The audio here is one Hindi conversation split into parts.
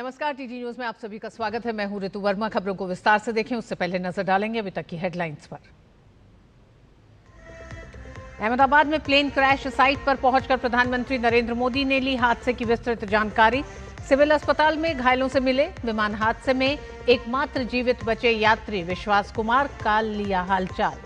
नमस्कार, टीजी न्यूज में आप सभी का स्वागत है। मैं हूं ऋतु वर्मा। खबरों को विस्तार से देखें उससे पहले नजर डालेंगे अभी तक की हेडलाइंस पर। अहमदाबाद में प्लेन क्रैश साइट पर पहुंचकर प्रधानमंत्री नरेंद्र मोदी ने ली हादसे की विस्तृत जानकारी। सिविल अस्पताल में घायलों से मिले। विमान हादसे में एकमात्र जीवित बचे यात्री विश्वास कुमार का लिया हालचाल।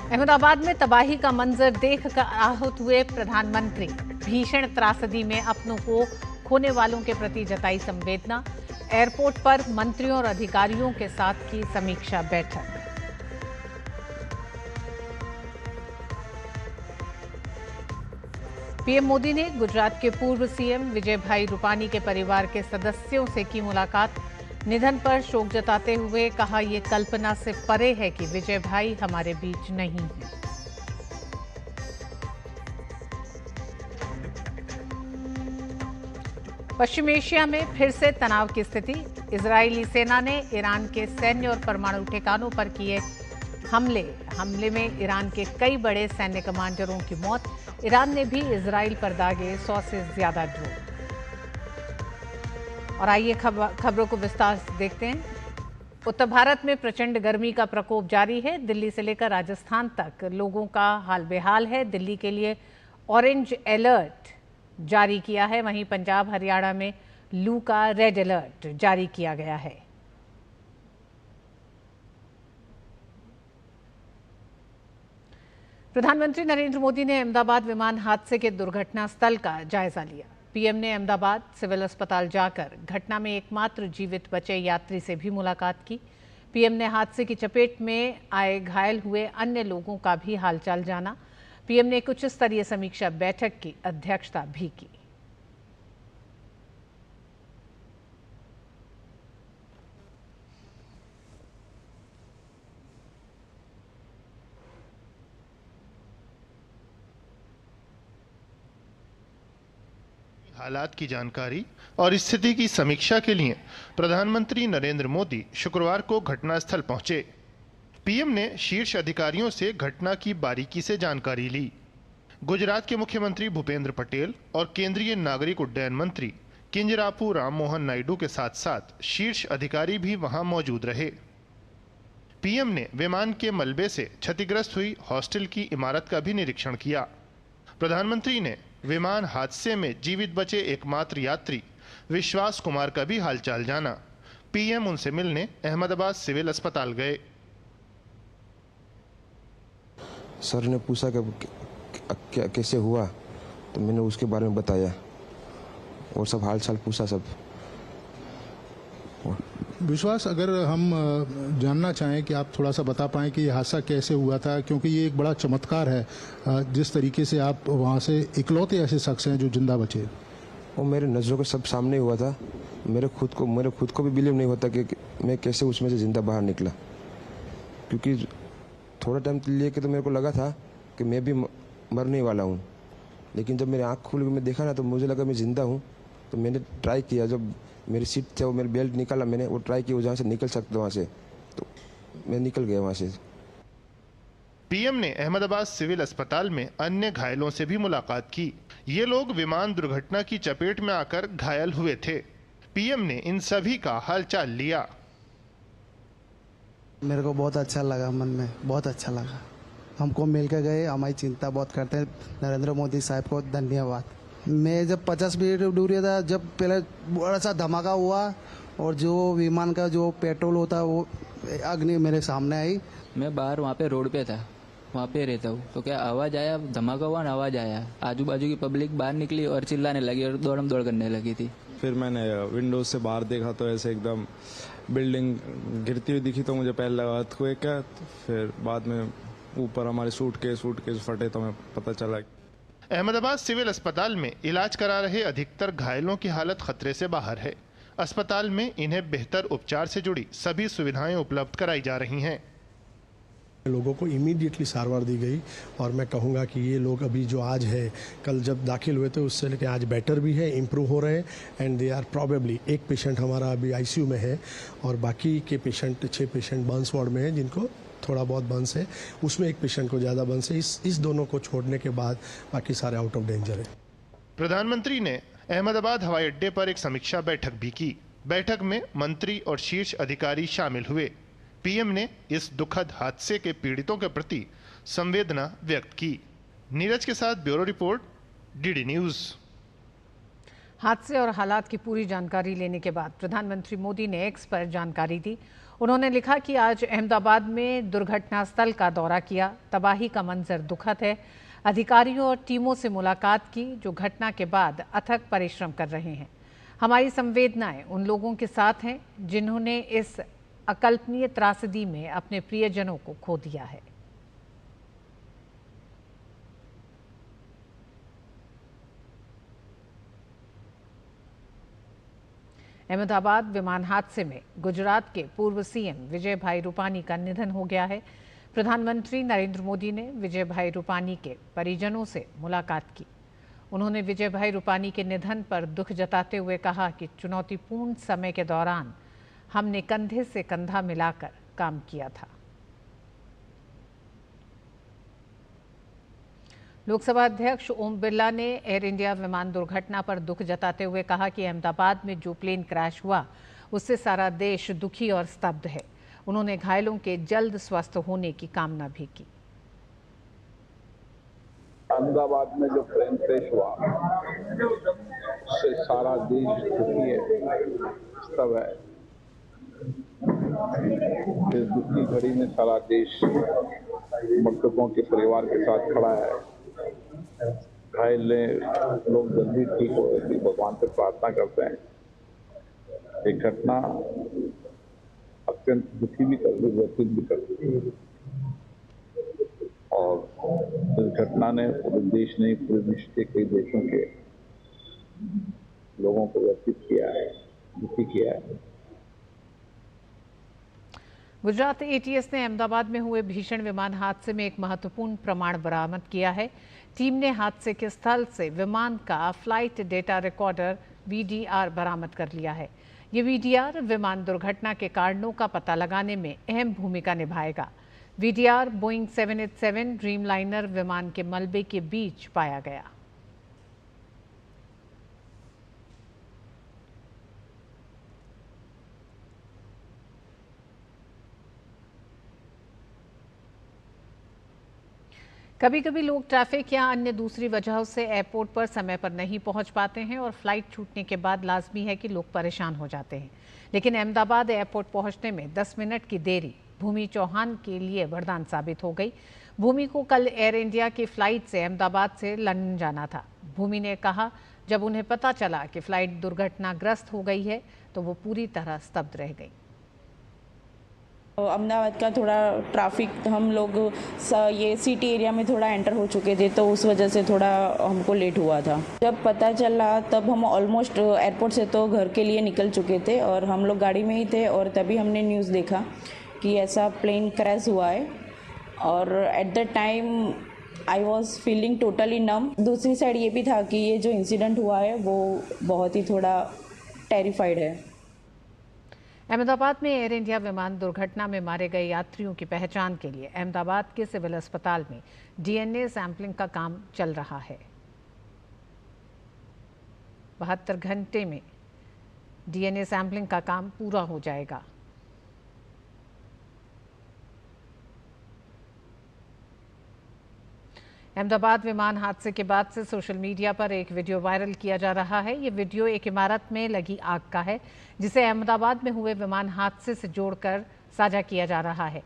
अहमदाबाद में तबाही का मंजर देखकर आहत हुए प्रधानमंत्री। भीषण त्रासदी में अपनों को खोने वालों के प्रति जताई संवेदना। एयरपोर्ट पर मंत्रियों और अधिकारियों के साथ की समीक्षा बैठक। पीएम मोदी ने गुजरात के पूर्व सीएम विजय भाई रूपानी के परिवार के सदस्यों से की मुलाकात। निधन पर शोक जताते हुए कहा, ये कल्पना से परे है कि विजय भाई हमारे बीच नहीं है। पश्चिम एशिया में फिर से तनाव की स्थिति। इजरायली सेना ने ईरान के सैन्य और परमाणु ठिकानों पर किए हमले में ईरान के कई बड़े सैन्य कमांडरों की मौत। ईरान ने भी इजराइल पर दागे 100 से ज्यादा ड्रोन। और आइए खबरों को विस्तार से देखते हैं। उत्तर भारत में प्रचंड गर्मी का प्रकोप जारी है। दिल्ली से लेकर राजस्थान तक लोगों का हाल बेहाल है। दिल्ली के लिए ऑरेंज अलर्ट जारी किया है, वहीं पंजाब हरियाणा में लू का रेड अलर्ट जारी किया गया है। प्रधानमंत्री नरेंद्र मोदी ने अहमदाबाद विमान हादसे के दुर्घटना स्थल का जायजा लिया। पीएम ने अहमदाबाद सिविल अस्पताल जाकर घटना में एकमात्र जीवित बचे यात्री से भी मुलाकात की। पीएम ने हादसे की चपेट में आए घायल हुए अन्य लोगों का भी हालचाल जाना। पीएम ने एक उच्च स्तरीय समीक्षा बैठक की अध्यक्षता भी की। हालात की जानकारी और स्थिति की समीक्षा के लिए प्रधानमंत्री नरेंद्र मोदी शुक्रवार को घटनास्थल पहुंचे। पीएम ने शीर्ष अधिकारियों से घटना की बारीकी से जानकारी ली। गुजरात के मुख्यमंत्री भूपेंद्र पटेल और केंद्रीय नागरिक उड्डयन मंत्री किंजरापू राममोहन नायडू के साथ साथ शीर्ष अधिकारी भी वहां मौजूद रहे। पीएम ने विमान के मलबे से क्षतिग्रस्त हुई हॉस्टल की इमारत का भी निरीक्षण किया। प्रधानमंत्री ने विमान हादसे में जीवित बचे एकमात्र यात्री विश्वास कुमार का भी हालचाल जाना। पीएम उनसे मिलने अहमदाबाद सिविल अस्पताल गए। सर ने पूछा कि कैसे हुआ, तो मैंने उसके बारे में बताया और सब हालचाल पूछा सब। विश्वास, अगर हम जानना चाहें कि आप थोड़ा सा बता पाएं कि ये हादसा कैसे हुआ था, क्योंकि ये एक बड़ा चमत्कार है जिस तरीके से आप वहाँ से इकलौते ऐसे शख्स हैं जो जिंदा बचे। वो मेरे नज़रों के सब सामने हुआ था। मेरे खुद को भी बिलीव नहीं होता कि मैं कैसे उसमें से जिंदा बाहर निकला, क्योंकि थोड़ा टाइम लिए कि तो मेरे को लगा था कि मैं भी मरने वाला हूँ, लेकिन जब मेरी आँख खुल के मैं देखा ना तो मुझे लगा मैं जिंदा हूँ। तो मैंने ट्राई किया, जब मेरी सीट थे वो मेरी बेल्ट निकाला, मैंने वो ट्राई किया जहाँ से निकल सकता वहाँ से, तो मैं निकल गया वहाँ से। पीएम ने अहमदाबाद सिविल अस्पताल में अन्य घायलों से भी मुलाकात की। ये लोग विमान दुर्घटना की चपेट में आकर घायल हुए थे। पीएम ने इन सभी का हालचाल लिया। मेरे को बहुत अच्छा लगा, मन में बहुत अच्छा लगा। हमको मिल के गए, हमारी चिंता बहुत करते हैं। नरेंद्र मोदी साहब को धन्यवाद। मैं जब 50 मिनट दूर था, जब पहले बड़ा सा धमाका हुआ और जो विमान का जो पेट्रोल होता वो अग्नि मेरे सामने आई। मैं बाहर वहाँ पे रोड पे था, वहाँ पे रहता हूँ, तो क्या आवाज़ आया, धमाका हुआ ना, आवाज़ आया, आजू बाजू की पब्लिक बाहर निकली और चिल्लाने लगी और दौड़म दौड़ करने लगी थी। फिर मैंने विंडोज से बाहर देखा तो ऐसे एकदम बिल्डिंग गिरती हुई दिखी, तो मुझे पहले लगा अर्थक्वेक है, तो फिर बाद में ऊपर हमारे सूटकेस फटे तो हमें पता चला। अहमदाबाद सिविल अस्पताल में इलाज करा रहे अधिकतर घायलों की हालत खतरे से बाहर है। अस्पताल में इन्हें बेहतर उपचार से जुड़ी सभी सुविधाएं उपलब्ध कराई जा रही हैं। लोगों को इमीडिएटली सारवार दी गई और मैं कहूँगा कि ये लोग अभी जो आज है, कल जब दाखिल हुए थे उससे लेकर आज बेटर भी है, इम्प्रूव हो रहे हैं एंड दे आर प्रॉबेबली एक पेशेंट हमारा अभी आईसीयू में है और बाकी के पेशेंट 6 पेशेंट बर्न्स वार्ड में हैं जिनको थोड़ा बहुत बर्न्स है, उसमें एक पेशेंट को ज़्यादा बर्न्स है। इस दोनों को छोड़ने के बाद बाकी सारे आउट ऑफ डेंजर है। प्रधानमंत्री ने अहमदाबाद हवाई अड्डे पर एक समीक्षा बैठक भी की। बैठक में मंत्री और शीर्ष अधिकारी शामिल हुए। पीएम ने इस दुखद हादसे के पीड़ितों के प्रति संवेदना व्यक्त की। नीरज के साथ ब्यूरो रिपोर्ट, डीडी न्यूज। हादसे और हालात की पूरी जानकारी लेने के बाद प्रधानमंत्री मोदी ने एक्स पर जानकारी दी। उन्होंने लिखा कि आज अहमदाबाद में दुर्घटना स्थल का दौरा किया। तबाही का मंजर दुखद है। अधिकारियों और टीमों से मुलाकात की जो घटना के बाद अथक परिश्रम कर रहे हैं। हमारी संवेदनाएं उन लोगों के साथ हैं जिन्होंने इस अकल्पनीय त्रासदी में अपने प्रियजनों को खो दिया है। अहमदाबाद विमान हादसे में गुजरात के पूर्व सीएम विजय भाई रूपानी का निधन हो गया है। प्रधानमंत्री नरेंद्र मोदी ने विजय भाई रूपानी के परिजनों से मुलाकात की। उन्होंने विजय भाई रूपानी के निधन पर दुख जताते हुए कहा कि चुनौतीपूर्ण समय के दौरान हमने कंधे से कंधा मिलाकर काम किया था। लोकसभा अध्यक्ष ओम बिरला ने एयर इंडिया विमान दुर्घटना पर दुख जताते हुए कहा कि अहमदाबाद में जो प्लेन क्रैश हुआ उससे सारा देश दुखी और स्तब्ध है। उन्होंने घायलों के जल्द स्वस्थ होने की कामना भी की। अहमदाबाद में जो प्लेन क्रैश हुआ उससे सारा देश दुखी है, स्तब्ध है। इस दुखी घड़ी में सारा देश मृतकों के परिवार के साथ खड़ा है। घायल लोग जल्दी ठीक हो ऐसी भगवान से प्रार्थना करते हैं। एक घटना अत्यंत दुखी भी कर दी, व्यथित भी कर दी और इस घटना ने पूरे देश ने पूरे विश्व के कई देशों के लोगों को व्यथित किया है, दुखी किया है। गुजरात एटीएस ने अहमदाबाद में हुए भीषण विमान हादसे में एक महत्वपूर्ण प्रमाण बरामद किया है। टीम ने हादसे के स्थल से विमान का फ्लाइट डेटा रिकॉर्डर वीडीआर बरामद कर लिया है। ये वीडीआर विमान दुर्घटना के कारणों का पता लगाने में अहम भूमिका निभाएगा। वीडीआर बोइंग 787 ड्रीमलाइनर विमान के मलबे के बीच पाया गया। कभी कभी लोग ट्रैफिक या अन्य दूसरी वजहों से एयरपोर्ट पर समय पर नहीं पहुंच पाते हैं और फ्लाइट छूटने के बाद लाजमी है कि लोग परेशान हो जाते हैं। लेकिन अहमदाबाद एयरपोर्ट पहुंचने में 10 मिनट की देरी भूमि चौहान के लिए वरदान साबित हो गई। भूमि को कल एयर इंडिया की फ्लाइट से अहमदाबाद से लंदन जाना था। भूमि ने कहा, जब उन्हें पता चला कि फ्लाइट दुर्घटनाग्रस्त हो गई है तो वो पूरी तरह स्तब्ध रह गई। अहमदाबाद का थोड़ा ट्रैफिक, हम लोग ये सिटी एरिया में थोड़ा एंटर हो चुके थे तो उस वजह से थोड़ा हमको लेट हुआ था। जब पता चला तब हम ऑलमोस्ट एयरपोर्ट से तो घर के लिए निकल चुके थे और हम लोग गाड़ी में ही थे और तभी हमने न्यूज़ देखा कि ऐसा प्लेन क्रैश हुआ है और at the time I was feeling totally numb. दूसरी साइड ये भी था कि ये जो इंसिडेंट हुआ है वो बहुत ही थोड़ा टेरिफाइड है। अहमदाबाद में एयर इंडिया विमान दुर्घटना में मारे गए यात्रियों की पहचान के लिए अहमदाबाद के सिविल अस्पताल में डीएनए सैंपलिंग का काम चल रहा है। 72 घंटे में डीएनए सैंपलिंग का काम पूरा हो जाएगा। अहमदाबाद विमान हादसे के बाद से सोशल मीडिया पर एक वीडियो वायरल किया जा रहा है। ये वीडियो एक इमारत में लगी आग का है जिसे अहमदाबाद में हुए विमान हादसे से जोड़कर साझा किया जा रहा है।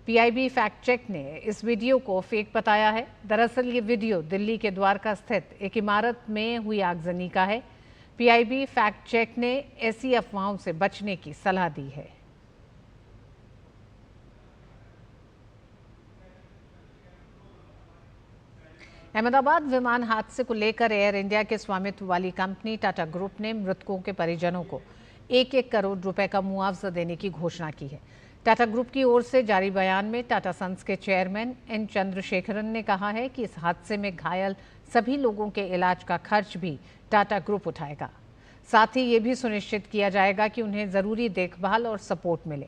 पीआईबी फैक्ट चेक ने इस वीडियो को फेक बताया है। दरअसल ये वीडियो दिल्ली के द्वारका स्थित एक इमारत में हुई आगजनी का है। पीआईबी फैक्ट चेक ने ऐसी अफवाहों से बचने की सलाह दी है। अहमदाबाद विमान हादसे को लेकर एयर इंडिया के स्वामित्व वाली कंपनी टाटा ग्रुप ने मृतकों के परिजनों को 1-1 करोड़ रुपए का मुआवजा देने की घोषणा की है। टाटा ग्रुप की ओर से जारी बयान में टाटा सन्स के चेयरमैन एन चंद्रशेखरन ने कहा है कि इस हादसे में घायल सभी लोगों के इलाज का खर्च भी टाटा ग्रुप उठाएगा। साथ ही ये भी सुनिश्चित किया जाएगा कि उन्हें ज़रूरी देखभाल और सपोर्ट मिले।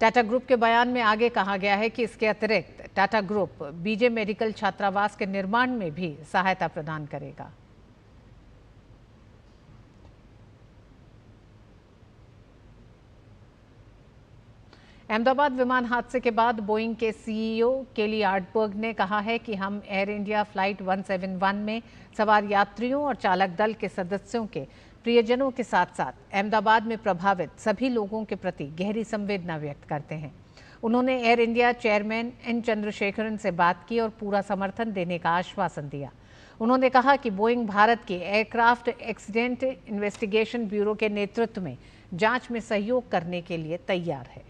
टाटा ग्रुप के बयान में आगे कहा गया है कि इसके अतिरिक्त टाटा ग्रुप बीजे मेडिकल छात्रावास के निर्माण में भी सहायता प्रदान करेगा। अहमदाबाद विमान हादसे के बाद बोइंग के सीईओ केली आर्टबर्ग ने कहा है कि हम एयर इंडिया फ्लाइट 171 में सवार यात्रियों और चालक दल के सदस्यों के प्रियजनों के साथ साथ अहमदाबाद में प्रभावित सभी लोगों के प्रति गहरी संवेदना व्यक्त करते हैं। उन्होंने एयर इंडिया चेयरमैन एन चंद्रशेखरन से बात की और पूरा समर्थन देने का आश्वासन दिया। उन्होंने कहा कि बोइंग भारत के एयरक्राफ्ट एक्सीडेंट इन्वेस्टिगेशन ब्यूरो के नेतृत्व में जांच में सहयोग करने के लिए तैयार है।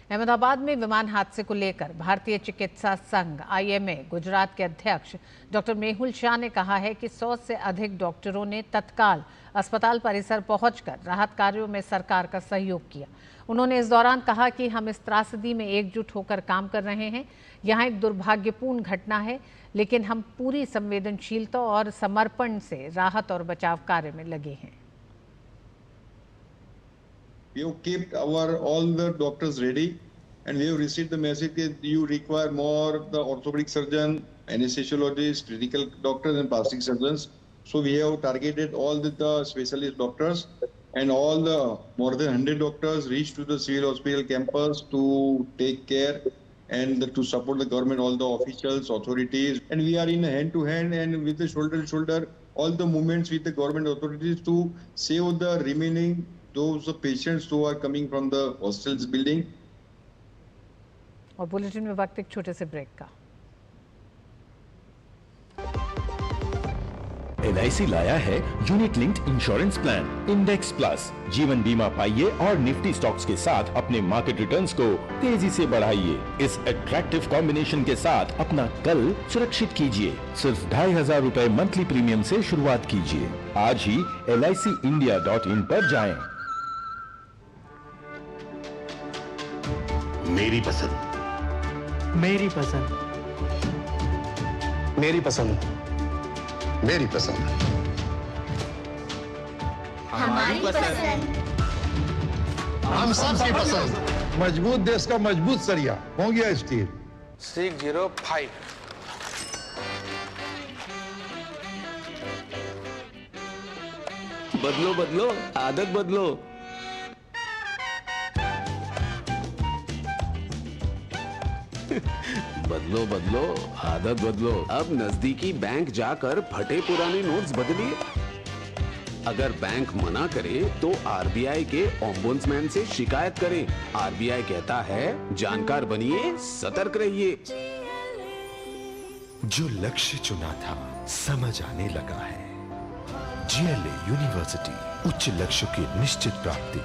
अहमदाबाद में विमान हादसे को लेकर भारतीय चिकित्सा संघ (IMA) गुजरात के अध्यक्ष डॉक्टर मेहुल शाह ने कहा है कि 100 से अधिक डॉक्टरों ने तत्काल अस्पताल परिसर पहुंचकर राहत कार्यों में सरकार का सहयोग किया। उन्होंने इस दौरान कहा कि हम इस त्रासदी में एकजुट होकर काम कर रहे हैं। यहाँ एक दुर्भाग्यपूर्ण घटना है, लेकिन हम पूरी संवेदनशीलता और समर्पण से राहत और बचाव कार्य में लगे हैं। We have kept all the doctors ready, and we have received the message that you require more the orthopedic surgeon, anesthesiologists, critical doctors, and plastic surgeons. So we have targeted all the specialist doctors, and all the more than 100 doctors reached to the civil hospital campus to take care and to support the government, all the officials, authorities, and we are in hand to hand and with the shoulder to shoulder all the movements with the government authorities to save the remaining those patients who are coming from the hostels building. और बुलेटिन में वक्त एक छोटे से ब्रेक का। LIC लाया है unit linked insurance plan index plus. जीवन बीमा पाइए और निफ्टी स्टॉक्स के साथ अपने मार्केट रिटर्न्स को तेजी से बढ़ाइए। इस अट्रैक्टिव कॉम्बिनेशन के साथ अपना कल सुरक्षित कीजिए। सिर्फ 2500 रुपए मंथली प्रीमियम से शुरुआत कीजिए। आज ही LICindia.in पर जाएं। मेरी पसंद, मेरी पसंद, मेरी पसंद, मेरी पसंद, हमारी पसंद, हम सबकी पसंद। मजबूत देश का मजबूत सरिया हो गया स्टील। 605 बदलो बदलो आदत बदलो। बदलो बदलो आदत बदलो। अब नजदीकी बैंक जाकर फटे पुराने नोट्स बदलिए। अगर बैंक मना करे तो RBI के ओम्बुड्समैन से शिकायत करें। RBI कहता है जानकार बनिए, सतर्क रहिए। जो लक्ष्य चुना था समझ आने लगा है। GLA यूनिवर्सिटी, उच्च लक्ष्य की निश्चित प्राप्ति।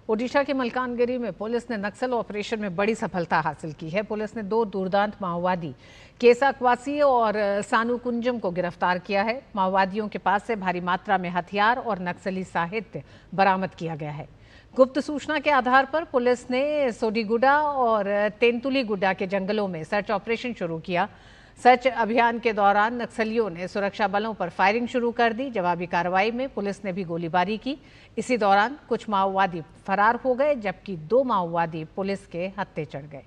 ओडिशा के मलकानगिरी में पुलिस ने नक्सल ऑपरेशन में बड़ी सफलता हासिल की है। पुलिस ने 2 दुर्दांत माओवादी केसा क्वासी और सानू कुंजम को गिरफ्तार किया है। माओवादियों के पास से भारी मात्रा में हथियार और नक्सली साहित्य बरामद किया गया है। गुप्त सूचना के आधार पर पुलिस ने सोडीगुडा और तेंतुलीगुडा के जंगलों में सर्च ऑपरेशन शुरू किया। सर्च अभियान के दौरान नक्सलियों ने सुरक्षा बलों पर फायरिंग शुरू कर दी। जवाबी कार्रवाई में पुलिस ने भी गोलीबारी की। इसी दौरान कुछ माओवादी फरार हो गए, जबकि 2 माओवादी पुलिस के हत्थे चढ़ गए।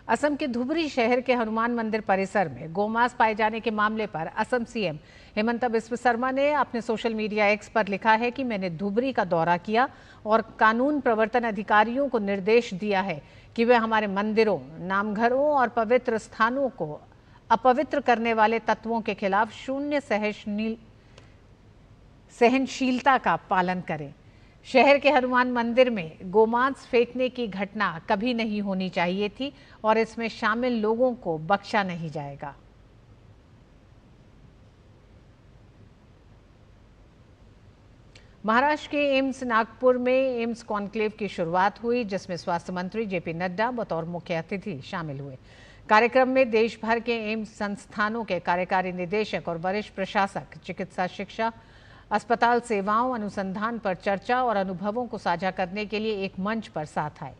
असम के धुबरी शहर के हनुमान मंदिर परिसर में गोमांस पाए जाने के मामले पर असम CM हेमंत बिस्व शर्मा ने अपने सोशल मीडिया X पर लिखा है कि मैंने धुबरी का दौरा किया और कानून प्रवर्तन अधिकारियों को निर्देश दिया है कि वे हमारे मंदिरों, नामघरों और पवित्र स्थानों को अपवित्र करने वाले तत्वों के खिलाफ शून्य सहनशीलता का पालन करें। शहर के हनुमान मंदिर में गोमांस फेंकने की घटना कभी नहीं होनी चाहिए थी और इसमें शामिल लोगों को बख्शा नहीं जाएगा। महाराष्ट्र के एम्स नागपुर में एम्स कॉन्क्लेव की शुरुआत हुई, जिसमें स्वास्थ्य मंत्री JP नड्डा बतौर मुख्य अतिथि शामिल हुए। कार्यक्रम में देश भर के एम्स संस्थानों के कार्यकारी निदेशक और वरिष्ठ प्रशासक चिकित्सा शिक्षा, अस्पताल सेवाओं, अनुसंधान पर चर्चा और अनुभवों को साझा करने के लिए एक मंच पर साथ आए।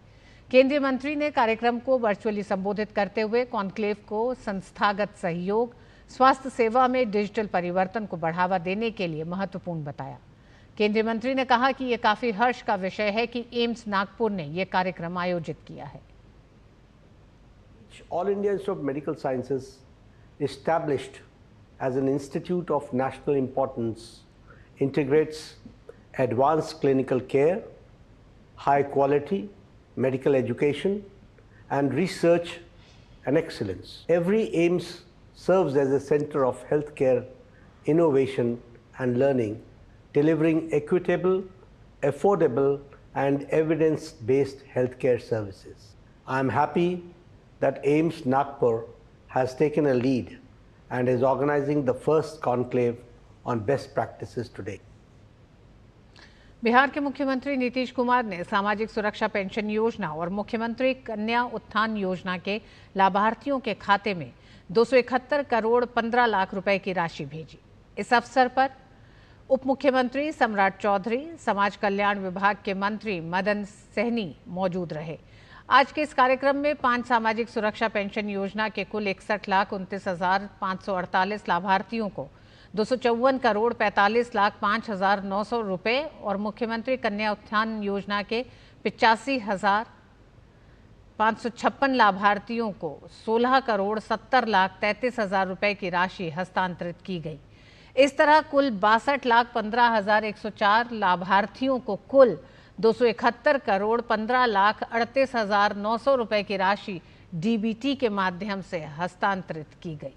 केंद्रीय मंत्री ने कार्यक्रम को वर्चुअली संबोधित करते हुए कॉन्क्लेव को संस्थागत सहयोग, स्वास्थ्य सेवा में डिजिटल परिवर्तन को बढ़ावा देने के लिए महत्वपूर्ण बताया। केंद्रीय मंत्री ने कहा कि यह काफी हर्ष का विषय है कि एम्स नागपुर ने यह कार्यक्रम आयोजित किया है। All India Institute of Medical Sciences, established as an institute of national importance, integrates advanced clinical care, high quality medical education, and research and excellence. Every AIIMS serves as a center of healthcare innovation and learning, delivering equitable, affordable, and evidence-based healthcare services. I am happy that AIIMS Nagpur has taken a lead and is organizing the first conclave on best practices today. Bihar के मुख्यमंत्री नीतीश कुमार ने सामाजिक सुरक्षा पेंशन योजना और मुख्यमंत्री कन्या उत्थान योजना के लाभार्थियों के खाते में 271 करोड़ 15 लाख रुपए की राशि भेजी। इस अवसर पर उप मुख्यमंत्री सम्राट चौधरी, समाज कल्याण विभाग के मंत्री मदन सहनी मौजूद रहे। आज के इस कार्यक्रम में 5 सामाजिक सुरक्षा पेंशन योजना के कुल 61,29,548 लाभार्थियों को 254 करोड़ 45 लाख 5,900 रुपए और मुख्यमंत्री कन्या उत्थान योजना के 85,556 लाभार्थियों को 16 करोड़ 70 लाख 33,000 रुपए की राशि हस्तांतरित की गई। इस तरह कुल 62,15,104 लाभार्थियों को कुल 271 करोड़ 15 लाख 38,900 रुपए की राशि डीबीटी के माध्यम से हस्तांतरित की गई।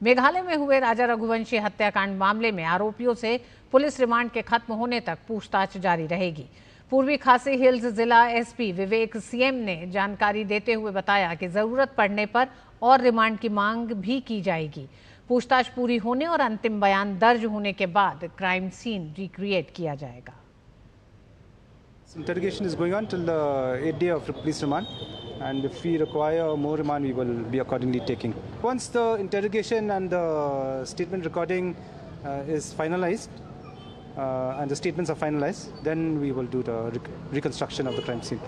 मेघालय में हुए राजा रघुवंशी हत्याकांड मामले में आरोपियों से पुलिस रिमांड के खत्म होने तक पूछताछ जारी रहेगी। पूर्वी खासी हिल्स जिला एसपी विवेक सीएम ने जानकारी देते हुए बताया कि जरूरत पड़ने पर और रिमांड की मांग भी की जाएगी। पूछताछ पूरी होने और अंतिम बयान दर्ज होने के बाद क्राइम सीन रिक्रिएट किया जाएगा। Interrogation is going on till the 8th day of police remand, and if we require more remand, we will be accordingly taking. Once the interrogation and the statement recording is finalized, and the statements are finalized, then we will do the reconstruction of the crime scene.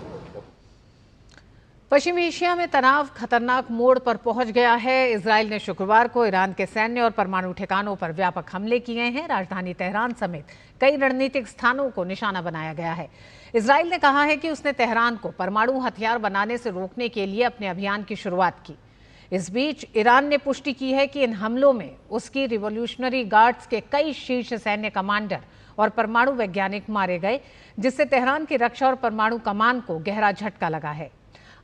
पश्चिमी एशिया में तनाव खतरनाक मोड़ पर पहुंच गया है। इजराइल ने शुक्रवार को ईरान के सैन्य और परमाणु ठिकानों पर व्यापक हमले किए हैं। राजधानी तेहरान समेत कई रणनीतिक स्थानों को निशाना बनाया गया है। इजराइल ने कहा है कि उसने तेहरान को परमाणु हथियार बनाने से रोकने के लिए अपने अभियान की शुरुआत की। इस बीच ईरान ने पुष्टि की है कि इन हमलों में उसकी रिवॉल्यूशनरी गार्ड्स के कई शीर्ष सैन्य कमांडर और परमाणु वैज्ञानिक मारे गए, जिससे तेहरान की रक्षा और परमाणु कमान को गहरा झटका लगा है।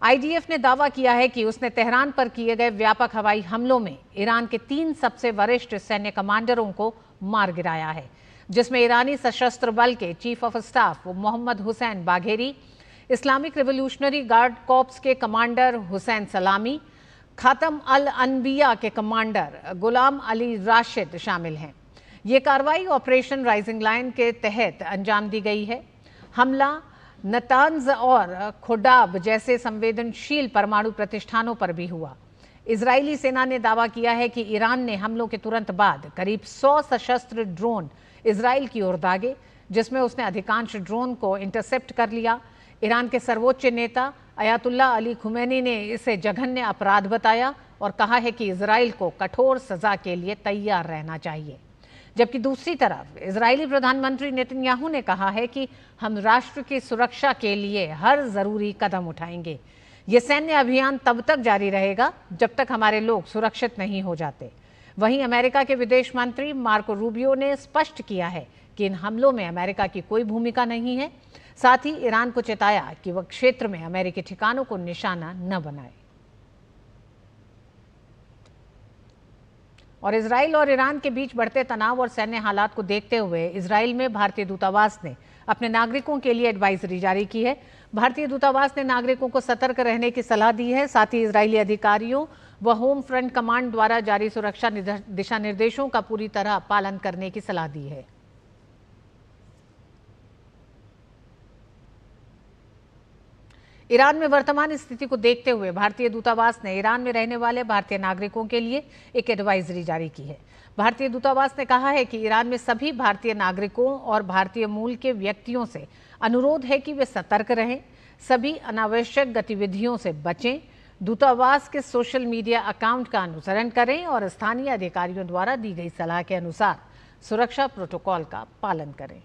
आईडीएफ ने दावा किया है कि उसने तेहरान पर किए गए व्यापक हवाई हमलों में ईरान के 3 सबसे वरिष्ठ सैन्य कमांडरों को मार गिराया है, जिसमें ईरानी सशस्त्र बल के chief of staff Mohammad Hossein Bagheri, Islamic Revolutionary Guard Corps के कमांडर हुसैन सलामी, खातम अल अनबिया के कमांडर गुलाम अली राशिद शामिल हैं। ये कार्रवाई ऑपरेशन राइजिंग लाइन के तहत अंजाम दी गई है। हमला नतान्ज और खोडाब जैसे संवेदनशील परमाणु प्रतिष्ठानों पर भी हुआ। इजरायली सेना ने दावा किया है कि ईरान ने हमलों के तुरंत बाद करीब 100 सशस्त्र ड्रोन इजराइल की ओर दागे, जिसमें उसने अधिकांश ड्रोन को इंटरसेप्ट कर लिया। ईरान के सर्वोच्च नेता अयातुल्ला अली खुमैनी ने इसे जघन्य अपराध बताया और कहा है कि इजराइल को कठोर सजा के लिए तैयार रहना चाहिए। जबकि दूसरी तरफ इजरायली प्रधानमंत्री नेतन्याहू ने कहा है कि हम राष्ट्र की सुरक्षा के लिए हर जरूरी कदम उठाएंगे। ये सैन्य अभियान तब तक जारी रहेगा जब तक हमारे लोग सुरक्षित नहीं हो जाते। वहीं अमेरिका के विदेश मंत्री मार्को रूबियो ने स्पष्ट किया है कि इन हमलों में अमेरिका की कोई भूमिका नहीं है। साथ ही ईरान को चेताया कि वह क्षेत्र में अमेरिकी ठिकानों को निशाना न बनाए। और इजराइल और ईरान के बीच बढ़ते तनाव और सैन्य हालात को देखते हुए इजराइल में भारतीय दूतावास ने अपने नागरिकों के लिए एडवाइजरी जारी की है। भारतीय दूतावास ने नागरिकों को सतर्क रहने की सलाह दी है। साथ ही इजरायली अधिकारियों व होम फ्रंट कमांड द्वारा जारी सुरक्षा दिशा निर्देशों का पूरी तरह पालन करने की सलाह दी है। ईरान में वर्तमान स्थिति को देखते हुए भारतीय दूतावास ने ईरान में रहने वाले भारतीय नागरिकों के लिए एक एडवाइजरी जारी की है। भारतीय दूतावास ने कहा है कि ईरान में सभी भारतीय नागरिकों और भारतीय मूल के व्यक्तियों से अनुरोध है कि वे सतर्क रहें, सभी अनावश्यक गतिविधियों से बचें, दूतावास के सोशल मीडिया अकाउंट का अनुसरण करें और स्थानीय अधिकारियों द्वारा दी गई सलाह के अनुसार सुरक्षा प्रोटोकॉल का पालन करें।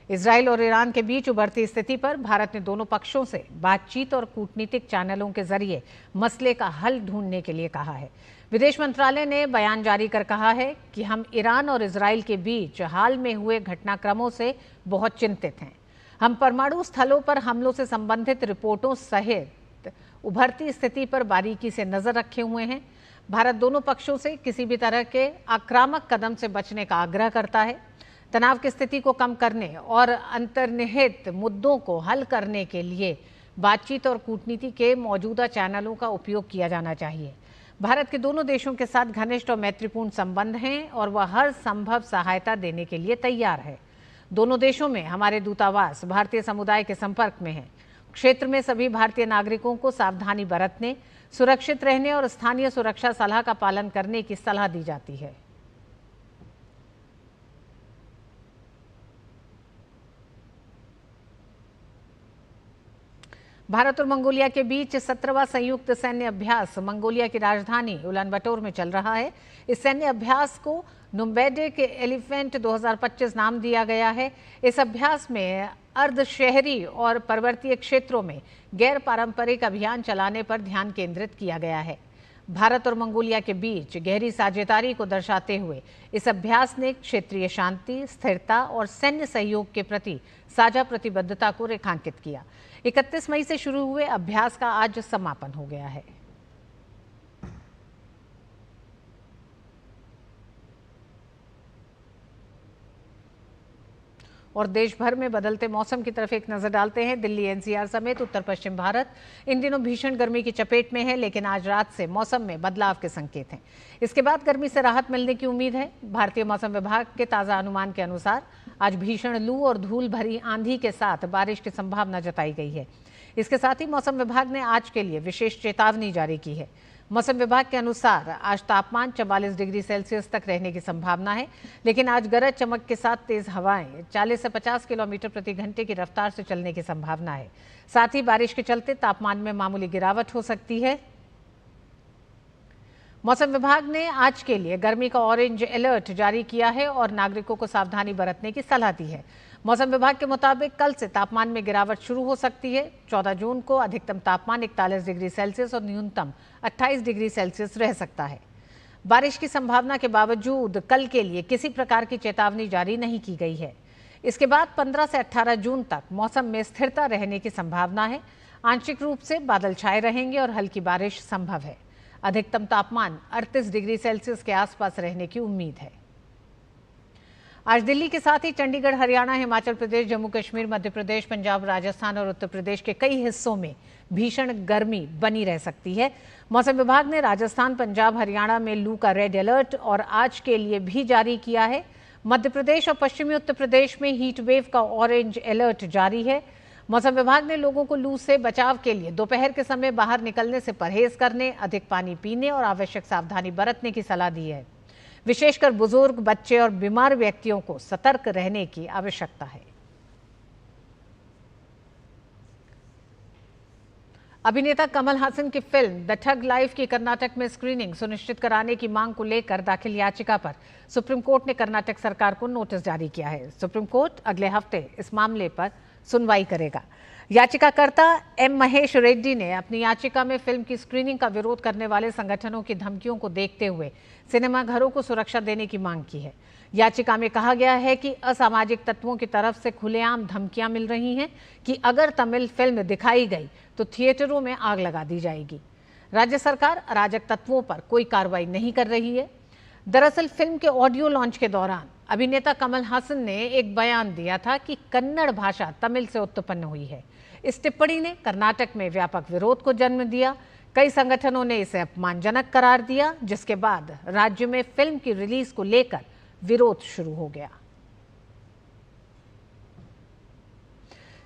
इजराइल और ईरान के बीच उभरती स्थिति पर भारत ने दोनों पक्षों से बातचीत और कूटनीतिक चैनलों के जरिए मसले का हल ढूंढने के लिए कहा है। विदेश मंत्रालय ने बयान जारी कर कहा है कि हम ईरान और इजराइल के बीच हाल में हुए घटनाक्रमों से बहुत चिंतित हैं। हम परमाणु स्थलों पर हमलों से संबंधित रिपोर्टों सहित उभरती स्थिति पर बारीकी से नजर रखे हुए हैं। भारत दोनों पक्षों से किसी भी तरह के आक्रामक कदम से बचने का आग्रह करता है। तनाव की स्थिति को कम करने और अंतर्निहित मुद्दों को हल करने के लिए बातचीत और कूटनीति के मौजूदा चैनलों का उपयोग किया जाना चाहिए। भारत के दोनों देशों के साथ घनिष्ठ और मैत्रीपूर्ण संबंध हैं और वह हर संभव सहायता देने के लिए तैयार है। दोनों देशों में हमारे दूतावास भारतीय समुदाय के संपर्क में हैं। क्षेत्र में सभी भारतीय नागरिकों को सावधानी बरतने, सुरक्षित रहने और स्थानीय सुरक्षा सलाह का पालन करने की सलाह दी जाती है। भारत और मंगोलिया के बीच 17वां संयुक्त सैन्य अभ्यास मंगोलिया की राजधानी उलानबाटोर में चल रहा है। इस सैन्य अभ्यास को नुम्बेडिक एलिफेंट 2025 नाम दिया गया है। इस अभ्यास में अर्ध शहरी और पर्वतीय क्षेत्रों में गैर पारंपरिक अभियान चलाने पर ध्यान केंद्रित किया गया है। भारत और मंगोलिया के बीच गहरी साझेदारी को दर्शाते हुए इस अभ्यास ने क्षेत्रीय शांति, स्थिरता और सैन्य सहयोग के प्रति साझा प्रतिबद्धता को रेखांकित किया। 31 मई से शुरू हुए अभ्यास का आज समापन हो गया है। और देश भर में बदलते मौसम की तरफ एक नजर डालते हैं। दिल्ली एनसीआर समेत उत्तर पश्चिम भारत इन दिनों भीषण गर्मी की चपेट में है, लेकिन आज रात से मौसम में बदलाव के संकेत हैं। इसके बाद गर्मी से राहत मिलने की उम्मीद है। भारतीय मौसम विभाग के ताज़ा अनुमान के अनुसार आज भीषण लू और धूल भरी आंधी के साथ बारिश की संभावना जताई गई है। इसके साथ ही मौसम विभाग ने आज के लिए विशेष चेतावनी जारी की है। मौसम विभाग के अनुसार आज तापमान 44 डिग्री सेल्सियस तक रहने की संभावना है, लेकिन आज गरज चमक के साथ तेज हवाएं 40 से 50 किलोमीटर प्रति घंटे की रफ्तार से चलने की संभावना है। साथ ही बारिश के चलते तापमान में मामूली गिरावट हो सकती है। मौसम विभाग ने आज के लिए गर्मी का ऑरेंज अलर्ट जारी किया है और नागरिकों को सावधानी बरतने की सलाह दी है। मौसम विभाग के मुताबिक कल से तापमान में गिरावट शुरू हो सकती है। 14 जून को अधिकतम तापमान 41 डिग्री सेल्सियस और न्यूनतम 28 डिग्री सेल्सियस रह सकता है। बारिश की संभावना के बावजूद कल के लिए किसी प्रकार की चेतावनी जारी नहीं की गई है। इसके बाद 15 से 18 जून तक मौसम में स्थिरता रहने की संभावना है। आंशिक रूप से बादल छाए रहेंगे और हल्की बारिश संभव है। अधिकतम तापमान 38 डिग्री सेल्सियस के आसपास रहने की उम्मीद है। आज दिल्ली के साथ ही चंडीगढ़, हरियाणा, हिमाचल प्रदेश, जम्मू कश्मीर, मध्य प्रदेश, पंजाब, राजस्थान और उत्तर प्रदेश के कई हिस्सों में भीषण गर्मी बनी रह सकती है। मौसम विभाग ने राजस्थान, पंजाब, हरियाणा में लू का रेड अलर्ट और आज के लिए भी जारी किया है। मध्य प्रदेश और पश्चिमी उत्तर प्रदेश में हीट वेव का ऑरेंज अलर्ट जारी है। मौसम विभाग ने लोगों को लू से बचाव के लिए दोपहर के समय बाहर निकलने से परहेज करने, अधिक पानी पीने और आवश्यक सावधानी बरतने की सलाह दी है। विशेषकर बुजुर्ग, बच्चे और बीमार व्यक्तियों को सतर्क रहने की आवश्यकता है। अभिनेता कमल हासन की फिल्म द ठग लाइफ की कर्नाटक में स्क्रीनिंग सुनिश्चित कराने की मांग को लेकर दाखिल याचिका पर सुप्रीम कोर्ट ने कर्नाटक सरकार को नोटिस जारी किया है। सुप्रीम कोर्ट अगले हफ्ते इस मामले पर सुनवाई करेगा। याचिकाकर्ता एम महेश रेड्डी ने अपनी याचिका में फिल्म की स्क्रीनिंग का विरोध करने वाले संगठनों की धमकियों को देखते हुए सिनेमाघरों को सुरक्षा देने की मांग की है। याचिका में कहा गया है कि असामाजिक तत्वों की तरफ से खुलेआम धमकियां मिल रही हैं कि अगर तमिल फिल्म दिखाई गई तो थिएटरों में आग लगा दी जाएगी। राज्य सरकार अराजक तत्वों पर कोई कार्रवाई नहीं कर रही है। दरअसल फिल्म के ऑडियो लॉन्च के दौरान अभिनेता कमल हासन ने एक बयान दिया था कि कन्नड़ भाषा तमिल से उत्पन्न हुई है। इस टिप्पणी ने कर्नाटक में व्यापक विरोध को जन्म दिया। कई संगठनों ने इसे अपमानजनक करार दिया, जिसके बाद राज्य में फिल्म की रिलीज को लेकर विरोध शुरू हो गया।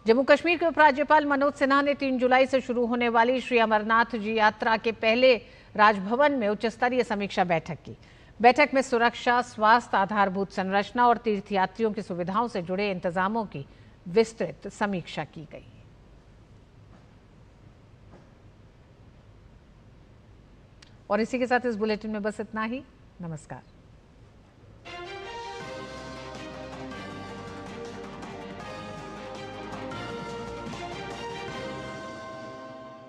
जम्मू कश्मीर के उपराज्यपाल मनोज सिन्हा ने 3 जुलाई से शुरू होने वाली श्री अमरनाथ जी यात्रा के पहले राजभवन में उच्च स्तरीय समीक्षा बैठक की। बैठक में सुरक्षा, स्वास्थ्य, आधारभूत संरचना और तीर्थयात्रियों की सुविधाओं से जुड़े इंतजामों की विस्तृत समीक्षा की गई। और इसी के साथ इस बुलेटिन में बस इतना ही। नमस्कार।